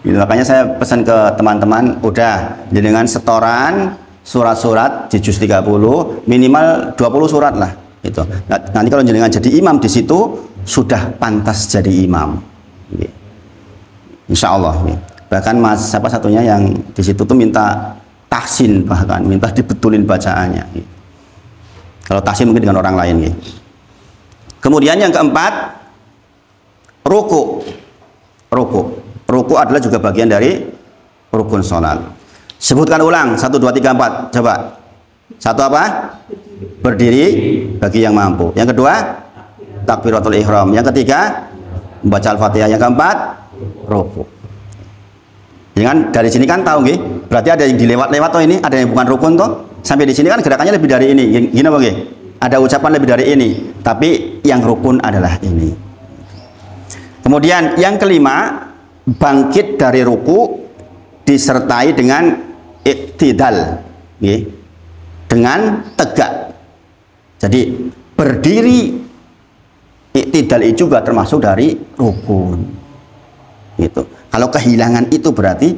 Makanya saya pesan ke teman-teman, udah dengan setoran surat-surat di juz 30, minimal 20 surat lah itu. Nanti kalau jenengan jadi imam di situ sudah pantas jadi imam. Insya Allah. Bahkan mas siapa satunya yang di situ tuh minta tahsin, bahkan minta dibetulin bacaannya. Kalau tahsin mungkin dengan orang lain. Kemudian yang keempat, ruku. Ruku adalah juga bagian dari rukun sholat. Sebutkan ulang 1, 2, 3, 4. Coba. Satu apa? Berdiri bagi yang mampu. Yang kedua, takbiratul ihram. Yang ketiga, membaca Al-Fatihah. Yang keempat, ruku. Jangan dari sini kan tahu nggih, berarti ada yang dilewat-lewat toh ini, ada yang bukan rukun toh. Sampai di sini kan gerakannya lebih dari ini. Gini apa nggih? Ada ucapan lebih dari ini, tapi yang rukun adalah ini. Kemudian yang kelima, bangkit dari ruku disertai dengan iktidal, dengan tegak. Jadi berdiri iktidal itu juga termasuk dari rukun. Gitu. Kalau kehilangan itu berarti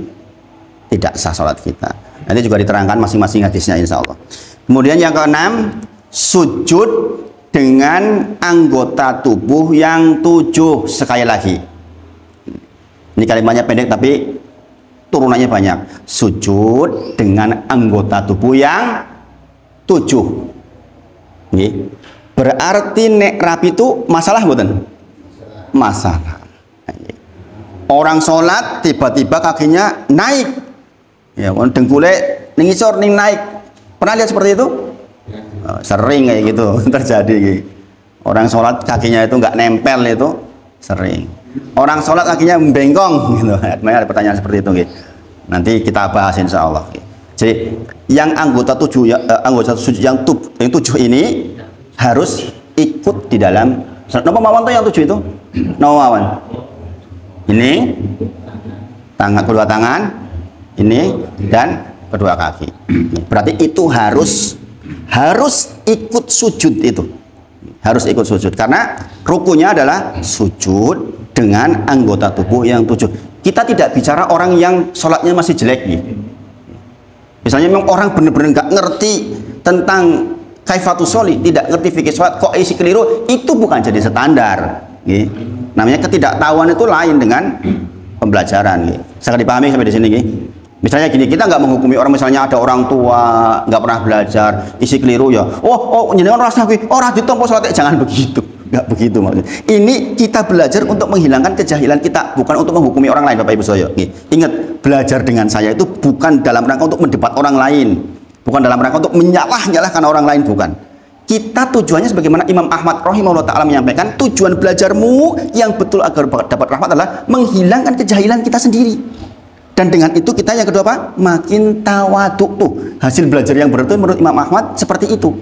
tidak sah sholat kita. Nanti juga diterangkan masing-masing hadisnya insya Allah. Kemudian yang keenam, sujud dengan anggota tubuh yang 7. Sekali lagi, ini kalimatnya pendek tapi turunannya banyak. Sujud dengan anggota tubuh yang 7. Berarti nek rapi itu masalah bukan? Masalah. Orang sholat tiba-tiba kakinya naik, ya dengkule ningisor ning naik. Pernah lihat seperti itu? Sering kayak gitu terjadi. Orang sholat kakinya itu nggak nempel, itu sering. Orang sholat kakinya membengkong gitu. Ada pertanyaan seperti itu gitu. Nanti kita bahas insya Allah. Jadi yang anggota 7 yang 7 ini harus ikut di dalam. Napa mawon yang 7 itu? Napa mawon? Ini kedua tangan, ini dan kedua kaki. Berarti itu harus ikut sujud itu. Harus ikut sujud karena rukunya adalah sujud dengan anggota tubuh yang 7. Kita tidak bicara orang yang sholatnya masih jelek nih. Misalnya memang orang benar-benar nggak ngerti tentang kaifatus sholi, tidak ngerti fikih sholat, kok isi keliru, itu bukan jadi standar. Namanya ketidaktahuan itu lain dengan pembelajaran. Sangat dipahami sampai di sini. Misalnya gini, kita nggak menghukumi orang, misalnya ada orang tua nggak pernah belajar, isi keliru ya. Jenengan rasa orang ditompo sholatnya, jangan begitu. Nggak begitu maksudnya. Ini kita belajar untuk menghilangkan kejahilan kita, bukan untuk menghukumi orang lain, Bapak Ibu saya. Ingat, belajar dengan saya itu bukan dalam rangka untuk mendebat orang lain, bukan dalam rangka untuk menyalahkan orang lain, bukan. Kita tujuannya sebagaimana Imam Ahmad rahimahullah ta'ala menyampaikan, tujuan belajarmu yang betul agar dapat rahmat adalah menghilangkan kejahilan kita sendiri. Dan dengan itu kita yang kedua apa? Makin tawaduk tuh. Hasil belajar yang betul menurut Imam Ahmad seperti itu.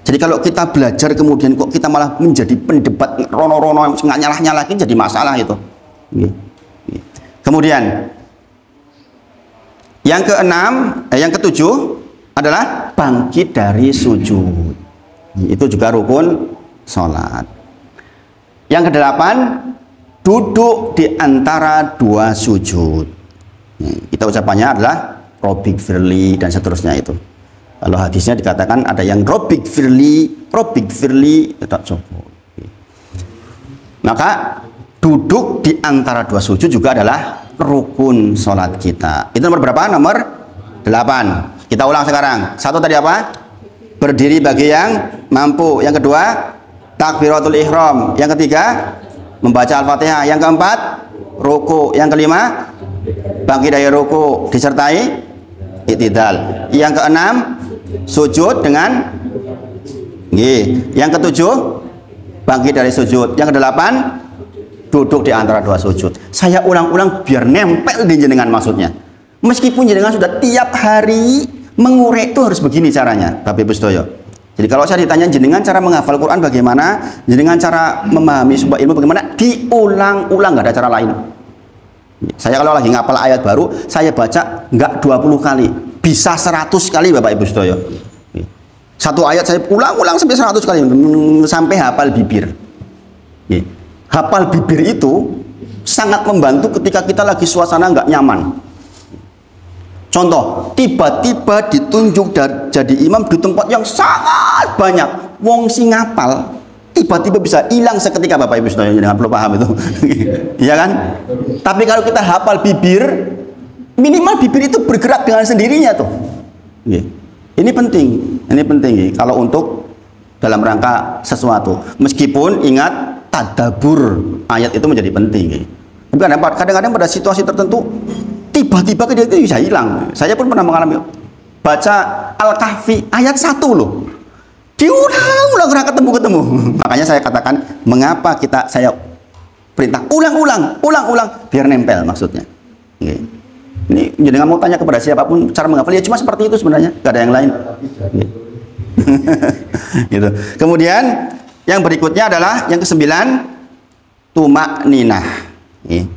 Jadi kalau kita belajar kemudian kok kita malah menjadi pendebat rono-rono nggak nyalah-nyalahin, jadi masalah itu. Kemudian yang yang ketujuh adalah bangkit dari sujud. Itu juga rukun sholat. Yang kedelapan, duduk di antara dua sujud. Kita ucapannya adalah Robbik firli dan seterusnya itu. Kalau hadisnya dikatakan ada yang Robbik firli tetap cukup. Maka duduk di antara dua sujud juga adalah rukun sholat kita. Itu nomor berapa? Nomor 8. Kita ulang sekarang. Satu tadi apa? Berdiri bagi yang mampu. Yang kedua, takbiratul ihram. Yang ketiga, membaca Al-Fatihah. Yang keempat, ruku. Yang kelima, bangkit dari ruku disertai iktidal. Yang keenam, sujud dengan yang ketujuh, bangkit dari sujud. Yang kedelapan, duduk di antara dua sujud. Saya ulang-ulang biar nempel di jenengan maksudnya. Meskipun jenengan sudah tiap hari mengurek itu harus begini caranya, Bapak Ibu sedaya. Jadi kalau saya ditanya jenengan cara menghafal Quran bagaimana, jenengan cara memahami sebuah ilmu bagaimana, diulang-ulang, nggak ada cara lain. Saya kalau lagi ngapal ayat baru, saya baca nggak 20 kali, bisa 100 kali Bapak Ibu sedaya. Satu ayat saya ulang-ulang sampai 100 kali, sampai hafal bibir. Hafal bibir itu sangat membantu ketika kita lagi suasana nggak nyaman. Contoh, tiba-tiba ditunjuk jadi imam di tempat yang sangat banyak. Wong sing ngapal tiba-tiba bisa hilang seketika, Bapak Ibu Saudara, jangan perlu paham itu. Iya kan? Tapi kalau kita hafal bibir, minimal bibir itu bergerak dengan sendirinya tuh. Ini penting, ini penting kalau untuk dalam rangka sesuatu. Meskipun ingat tadabbur ayat itu menjadi penting. Kadang-kadang pada situasi tertentu tiba-tiba dia itu bisa hilang. Saya pun pernah mengalami baca Al-Kahfi ayat 1 loh. Diulang-ulang ketemu. Makanya saya katakan mengapa saya perintah ulang-ulang biar nempel maksudnya. Ini jangan mau tanya kepada siapapun cara menghafal ya cuma seperti itu sebenarnya, gak ada yang lain. Gitu. Kemudian yang berikutnya adalah yang ke-9, tumak ninah.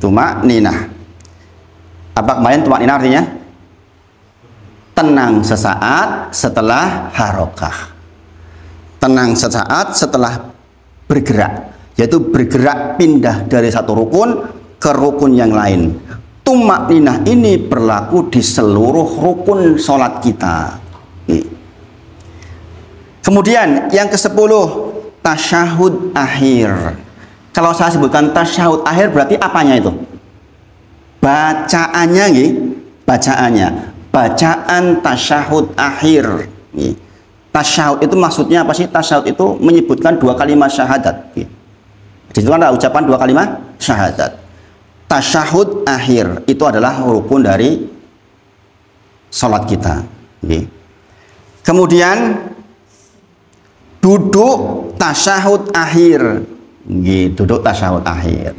Tumak ninah. Apa kemarin tumak ninah artinya? Tenang sesaat setelah harokah. Tenang sesaat setelah bergerak, yaitu bergerak pindah dari satu rukun ke rukun yang lain. Tumak ninah ini berlaku di seluruh rukun sholat kita. Kemudian yang ke-10, tasyahud akhir. Kalau saya sebutkan tasyahud akhir berarti apanya itu? Bacaannya, bacaan tasyahud akhir. Tasyahud itu maksudnya apa sih? Tasyahud itu menyebutkan 2 kalimat syahadat. Di situ ada ucapan 2 kalimat syahadat. Tasyahud akhir itu adalah rukun dari sholat kita. Kemudian duduk tasyahud akhir. Duduk tasyahud akhir.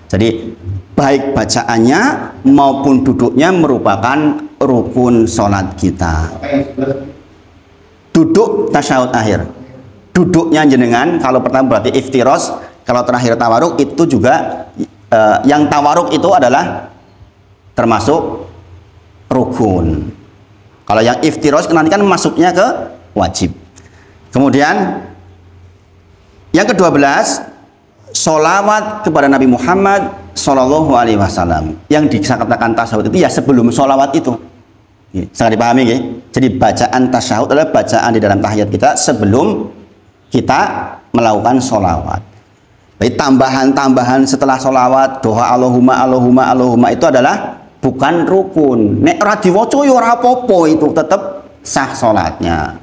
Jadi baik bacaannya maupun duduknya merupakan rukun sholat kita. Duduk tasyahud akhir. Duduknya jenengan kalau pertama berarti iftiros, kalau terakhir tawaruk itu juga yang tawaruk itu adalah termasuk rukun. Kalau yang iftiros nanti kan masuknya ke wajib. Kemudian yang ke-12, sholawat kepada Nabi Muhammad Sallallahu Alaihi Wasallam. Yang dikatakan tasyahud itu ya sebelum sholawat itu. Sangat dipahami ya? Jadi bacaan tasyahud adalah bacaan di dalam tahiyat kita sebelum kita melakukan sholawat. Jadi tambahan-tambahan setelah sholawat, doa Allahumma itu adalah bukan rukun. Nek ora diwaca ya ora apa-apa, itu tetap sah sholatnya.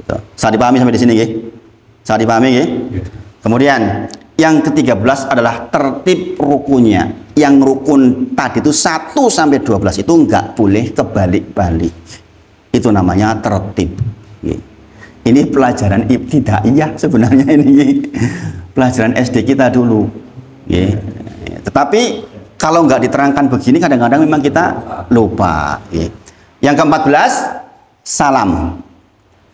Gitu. Sangat dipahami sampai di sini ya? Sangat dipahami ya? Kemudian yang ke-13 adalah tertib rukunnya. Yang rukun tadi itu 1 sampai 12 itu enggak boleh kebalik-balik. Itu namanya tertib. Ini pelajaran ibtidaiyah sebenarnya ini. Pelajaran SD kita dulu. Tetapi kalau enggak diterangkan begini kadang-kadang memang kita lupa. Yang ke-14 salam.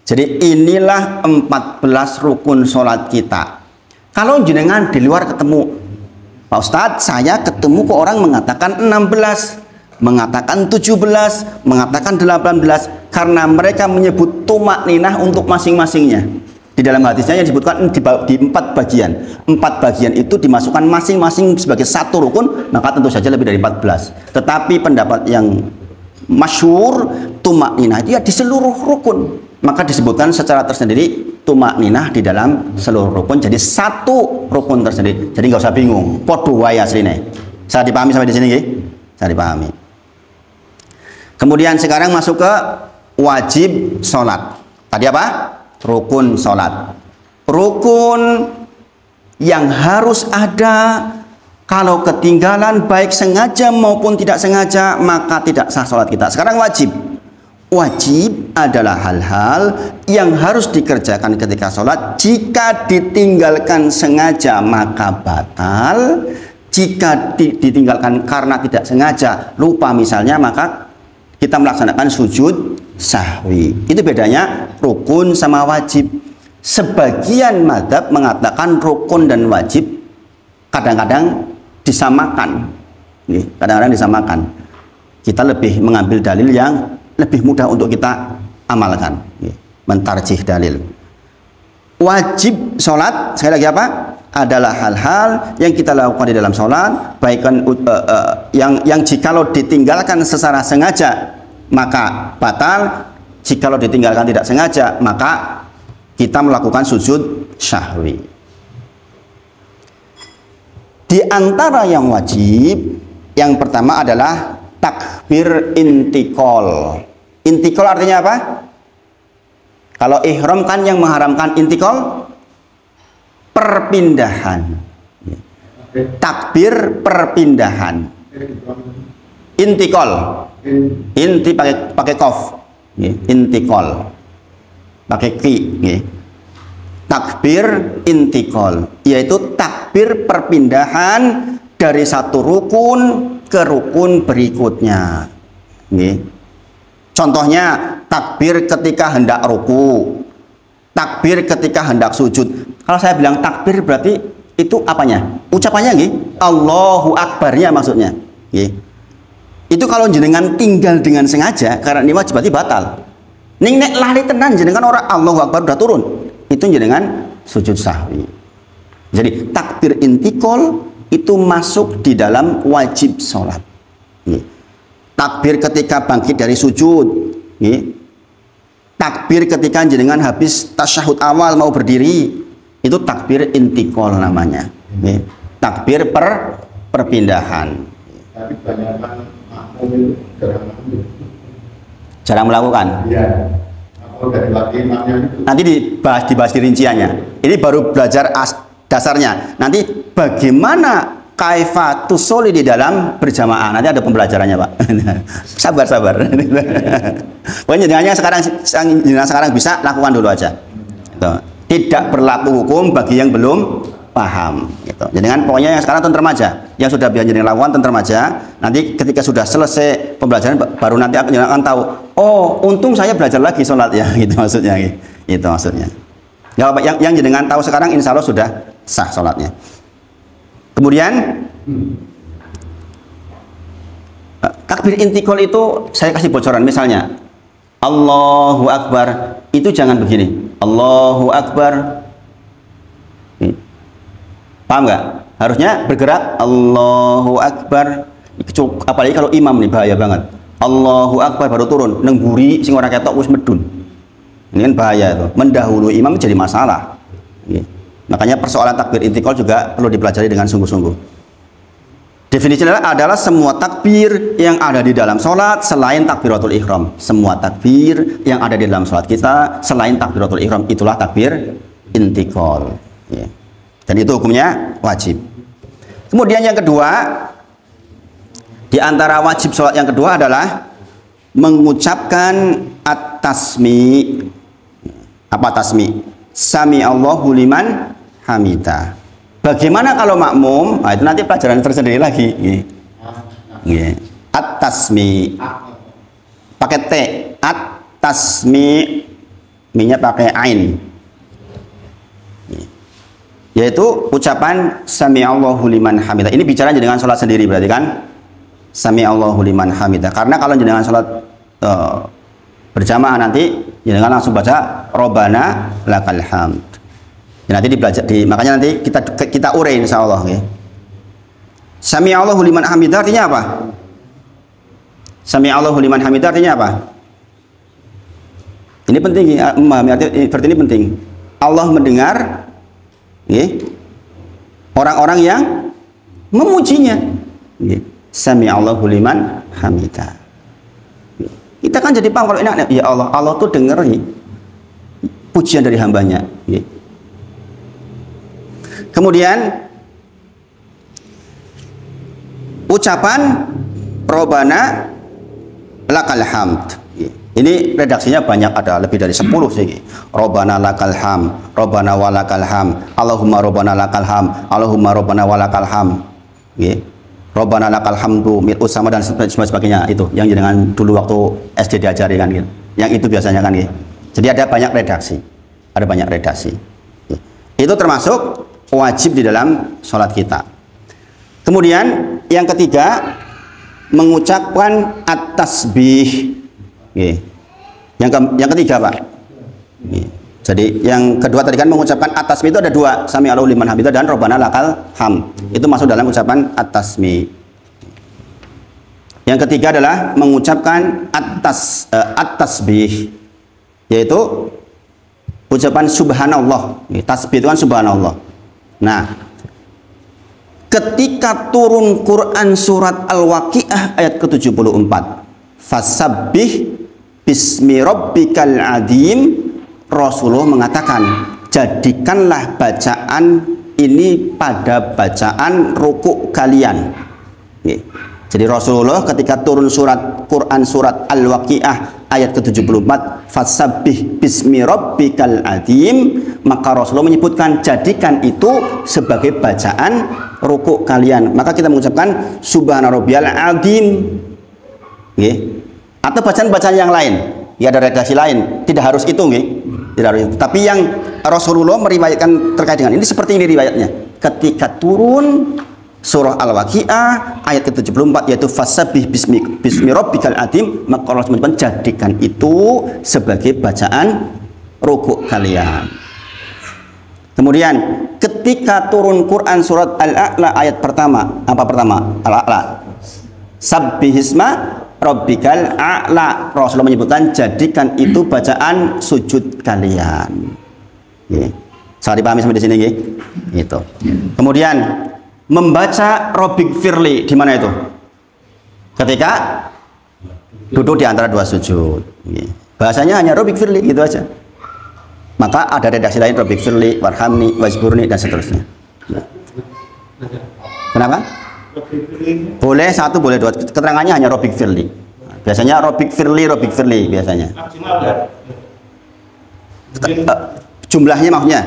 Jadi inilah 14 rukun sholat kita. Kalau jenengan di luar ketemu, Pak Ustadz, saya ketemu ke orang mengatakan 16, mengatakan 17, mengatakan 18, karena mereka menyebut tumak ninah untuk masing-masingnya. Di dalam hadisnya yang disebutkan di 4 bagian. 4 bagian itu dimasukkan masing-masing sebagai satu rukun, maka tentu saja lebih dari 14. Tetapi pendapat yang masyhur, tumak ninah itu ya di seluruh rukun. Maka disebutkan secara tersendiri tumak ninah di dalam seluruh rukun, jadi satu rukun tersendiri. Jadi nggak usah bingung. Podo wae asline. Saya dipahami sampai di sini nggih? Saya dipahami. Kemudian sekarang masuk ke wajib sholat. Tadi apa? Rukun sholat. Rukun yang harus ada, kalau ketinggalan baik sengaja maupun tidak sengaja maka tidak sah sholat kita. Sekarang wajib. Wajib adalah hal-hal yang harus dikerjakan ketika sholat. Jika ditinggalkan sengaja maka batal. Jika ditinggalkan karena tidak sengaja, lupa misalnya, maka kita melaksanakan sujud sahwi. Itu bedanya rukun sama wajib. Sebagian mazhab mengatakan rukun dan wajib kadang-kadang disamakan. Kadang-kadang disamakan. Kita lebih mengambil dalil yang lebih mudah untuk kita amalkan, mentarjih dalil. Wajib sholat, sekali lagi apa? Adalah hal-hal yang kita lakukan di dalam sholat, baik yang jikalau ditinggalkan secara sengaja maka batal. Jikalau ditinggalkan tidak sengaja, maka kita melakukan sujud syahwi. Di antara yang wajib, yang pertama adalah takbir intikal. Intikal artinya apa? Kalau ihram kan yang mengharamkan, intikal perpindahan. Takbir perpindahan. Intikal. Inti pakai qaf. Intikal. Pakai ki. Takbir intikal, yaitu takbir perpindahan dari satu rukun ke rukun berikutnya. Contohnya takbir ketika hendak ruku, takbir ketika hendak sujud. Kalau saya bilang takbir berarti itu apanya? Ucapannya Allahu Akbarnya maksudnya. Itu kalau jenengan tinggal dengan sengaja karena ini wajib berarti batal. Ning nek lali tenan jenengan orang Allahu Akbar udah turun, itu jenengan sujud sahwi. Jadi takbir intikal itu masuk di dalam wajib sholat. Takbir ketika bangkit dari sujud, takbir ketika jenengan habis tasyahud awal mau berdiri, itu takbir intikal namanya. Takbir perpindahan. Tapi banyak makmum itu jarang melakukan. Iya. Nanti dibahas di rinciannya. Ini baru belajar dasarnya. Nanti bagaimana kaifa tusoli di dalam berjamaah. Nanti ada pembelajarannya, Pak. Sabar. Pokoknya sekarang bisa lakukan dulu aja. Tidak berlaku hukum bagi yang belum paham. Gitu. Jadi kan pokoknya yang sekarang tentrem aja. Yang sudah biasa jadi lakukan tentrem aja. Nanti ketika sudah selesai pembelajaran baru nanti akan tahu. Oh, untung saya belajar lagi sholat ya. Gitu maksudnya. Itu maksudnya. Yang jenengan tahu sekarang insya Allah sudah sah sholatnya. Kemudian takbir intikal itu saya kasih bocoran. Misalnya Allahu Akbar, itu jangan begini. Allahu Akbar. Paham nggak? Harusnya bergerak Allahu Akbar. Apalagi kalau imam nih bahaya banget. Allahu Akbar baru turun. Nengguri sing ora ketok wis medun. Ini kan bahaya itu. Mendahului imam jadi masalah. Makanya persoalan takbir intikal juga perlu dipelajari dengan sungguh-sungguh. Definisinya adalah semua takbir yang ada di dalam sholat selain takbiratul ihram. Semua takbir yang ada di dalam sholat kita selain takbiratul ihram, itulah takbir intikal. Dan itu hukumnya wajib. Kemudian yang kedua, di antara wajib sholat yang kedua adalah mengucapkan at-tasmi. Apa tasmi? Sami Allahu liman hamidah. Bagaimana kalau makmum? Nah, itu nanti pelajaran tersendiri lagi. At-tasmi. Pakai T. At-tasmi. Minyak pakai ain. Yaitu ucapan Sami Allahu liman hamidah. Ini bicara dengan sholat sendiri berarti kan? Sami Allahu liman hamidah. Karena kalau dengan sholat berjamaah nanti jangan langsung baca Robbana lakal hamd. Ya, nanti makanya nanti kita urai insya Allah. Sami Allahu liman hamidah artinya apa? Sami Allahu liman hamidah artinya apa? Ini penting ya, berarti ini penting. Allah mendengar orang-orang yang memujinya. Sami Allahu liman hamidah. Kita kan jadi paham kalau enak, ya Allah tuh dengar pujian dari hambanya. Kemudian ucapan Robbana lakal hamd. Ini redaksinya banyak, ada lebih dari 10 sih. Robbana lakal hamd, Robbana walakal hamd, Allahumma Robbana lakal hamd, Allahumma Robbana walakal hamd. Robbana lakal hamdu mil'us sama dan sebagainya, itu yang jangan dulu waktu SD diajari kan gitu. Yang itu biasanya kan gitu. Jadi ada banyak redaksi. Itu termasuk wajib di dalam sholat kita. Kemudian yang ketiga, mengucapkan at-tasbih. Yang ketiga, Pak. Jadi yang kedua tadi kan mengucapkan at-tasmi itu ada dua, Sami Allahu liman hamidah dan Robbana lakal hamd. Itu masuk dalam ucapan at-tasmi. Yang ketiga adalah mengucapkan at-tasbih, yaitu ucapan subhanallah. Tasbih itu kan subhanallah. Nah, ketika turun Quran surat Al-Waqiah ayat ke-74, fasabbih bismi rabbikal adzim, Rasulullah mengatakan, jadikanlah bacaan ini pada bacaan rukuk kalian. Jadi Rasulullah ketika turun Quran surat Al-Waqiah ayat ke-74, fasabbih bismi rabbikal adzim, maka Rasulullah menyebutkan jadikan itu sebagai bacaan rukuk kalian. Maka kita mengucapkan subhana rabbiyal adzim. Atau bacaan-bacaan yang lain. Ya, ada redaksi lain, tidak harus itu, tidak harus itu. Tapi yang Rasulullah meriwayatkan terkait dengan ini seperti ini riwayatnya. Ketika turun surah Al-Waqiah ayat ke-74, yaitu fasabbih bismi rabbikal adzim, maka Allah menyebutkan jadikan itu sebagai bacaan rukuk kalian. Kemudian ketika turun Quran surat Al-A'la ayat pertama, apa pertama? Al-A'la, sabbihisma rabbikal a'la, Rasulullah menyebutkan jadikan itu bacaan sujud kalian. Saya dipahami sampai di sini, gitu. Kemudian membaca Rabbik firli di mana itu? Ketika duduk di antara dua sujud. Bahasanya hanya Rabbik firli, gitu aja. Maka ada redaksi lain, Rabbik firli, warhamni, wajburni, dan seterusnya. Kenapa? Boleh satu, boleh dua. Keterangannya hanya Rabbik firli. Biasanya Rabbik firli biasanya. Jumlahnya maksudnya?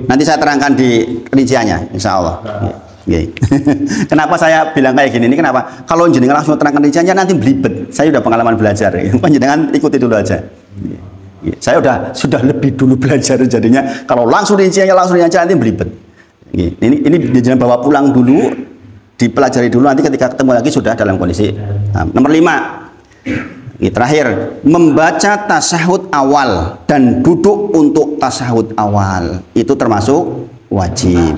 Nanti saya terangkan di rinciannya, insya Allah. Kenapa saya bilang kayak gini? Ini kenapa? Kalau jenengan langsung terangkan rinciannya nanti belibet. Saya sudah pengalaman belajar. Jenengan ikuti dulu aja. Saya sudah lebih dulu belajar, jadinya kalau langsung rinciannya nanti belibet. Ini jenengan bawa pulang dulu, dipelajari dulu, nanti ketika ketemu lagi sudah dalam kondisi. Nomor 5. Terakhir, membaca tasyahud awal dan duduk untuk tasyahud awal itu termasuk wajib.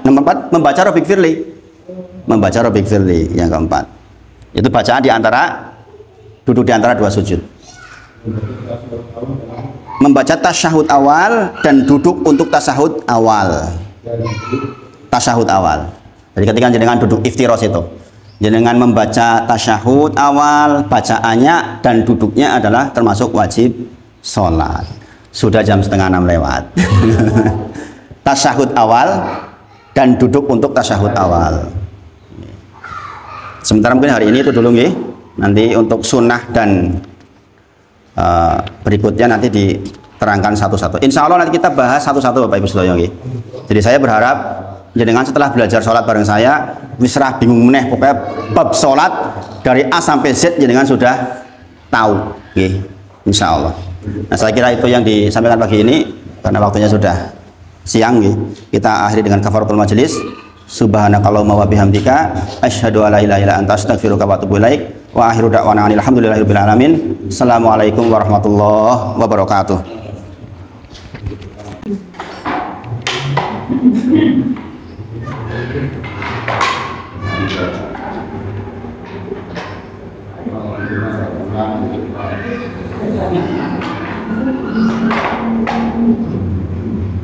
Nomor 4, membaca Rabbik firli. Yang keempat, itu bacaan duduk di antara dua sujud. Membaca tasyahud awal dan duduk untuk tasyahud awal. Jadi ketika jenengan duduk iftiros itu, jenengan membaca tasyahud awal, bacaannya dan duduknya adalah termasuk wajib sholat. Sudah jam 5:30 lewat. Tasyahud awal dan duduk untuk tasyahud awal. Sementara mungkin hari ini itu dulu, nanti untuk sunnah dan berikutnya nanti diterangkan satu-satu. Insya Allah nanti kita bahas satu-satu, Bapak Ibu Sedaya. Jadi saya berharap jenengan setelah belajar sholat bareng saya, wisrah bingung meneh, pokoknya bab sholat dari A sampai Z jenengan sudah tahu, insya Allah. Nah, saya kira itu yang disampaikan pagi ini, karena waktunya sudah siang, kita akhiri dengan kafaratul majelis. Subhanakallahumma wa bihamdika asyhadu an la ilaha illa anta astaghfiruka wa atubu ilaik. Wa akhiru da'wana alhamdulillahirabbil alamin. Assalamualaikum warahmatullahi wabarakatuh.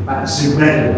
Pak Zubair.